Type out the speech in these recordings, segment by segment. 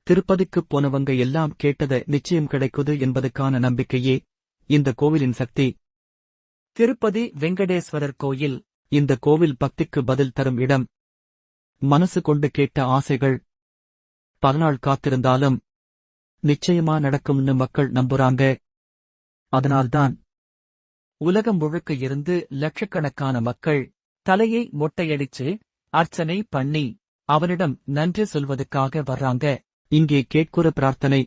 திருப்பதிக்குப் போனவங்க எல்லாம் கேட்டத நிச்சயம் கிடைக்குது என்பதுக்கான நம்பிக்கையே இந்த கோவிலின் சக்தி. திருப்பதி வெங்கடேஸ்வரர் கோயில். இந்த கோவில் பக்திக்கு பதில் தரும் இடம். மனசு கொண்டு கேட்ட ஆசைகள் பல நாள் காத்திருந்தாலும் நிச்சயமா நடக்கும்னு மக்கள் நம்புறாங்க. அதனால்தான் உலகம் முழுக்க இருந்து லட்சக்கணக்கான மக்கள் தலையை மொட்டையடிச்சு அர்ச்சனை பண்ணி அவனிடம் நன்றி சொல்வதற்காக வர்றாங்க. இங்கே கேட்குற பிரார்த்தனை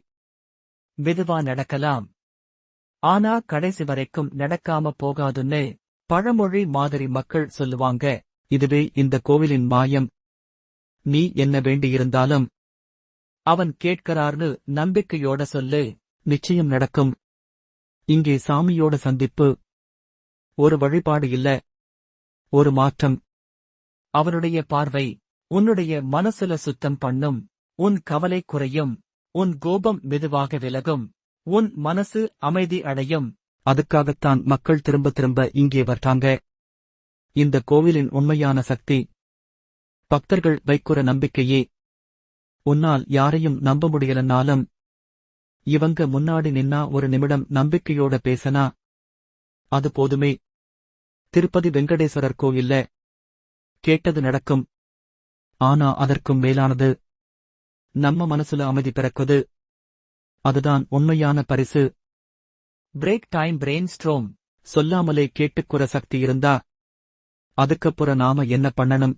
மெதுவா நடக்கலாம், ஆனா கடைசி வரைக்கும் நடக்காம போகாதுன்னு பழமொழி மாதிரி மக்கள் சொல்லுவாங்க. இதுவே இந்த கோவிலின் மாயம். நீ என்ன வேண்டியிருந்தாலும் அவன் கேட்கிறார்னு நம்பிக்கையோட சொல்லு, நிச்சயம் நடக்கும். இங்கே சாமியோட சந்திப்பு ஒரு வழிபாடு இல்ல, ஒரு மாற்றம். அவனுடைய பார்வை உன்னுடைய மனசுல சுத்தம் பண்ணும். உன் கவலை குறையும், உன் கோபம் மெதுவாக விலகும், உன் மனசு அமைதி அடையும். அதுக்காகத்தான் மக்கள் திரும்ப திரும்ப இங்கே வர்றாங்க. இந்த கோவிலின் உண்மையான சக்தி பக்தர்கள் வைக்குற நம்பிக்கையே. உன்னால் யாரையும் நம்ப முடியலனாலும் இவங்க முன்னாடி நின்னா ஒரு நிமிடம் நம்பிக்கையோட பேசனா அது போதுமே. திருப்பதி வெங்கடேஸ்வரர் கோயில்ல கேட்டது நடக்கும். ஆனா அதற்கும் மேலானது நம்ம மனசுல அமைதி பிறக்குது. அதுதான் உண்மையான பரிசு. Break time brain storm. சொல்லாமலே கேட்டுக்குற சக்தி இருந்தா அதுக்கப்புறம் நாம என்ன பண்ணணும்?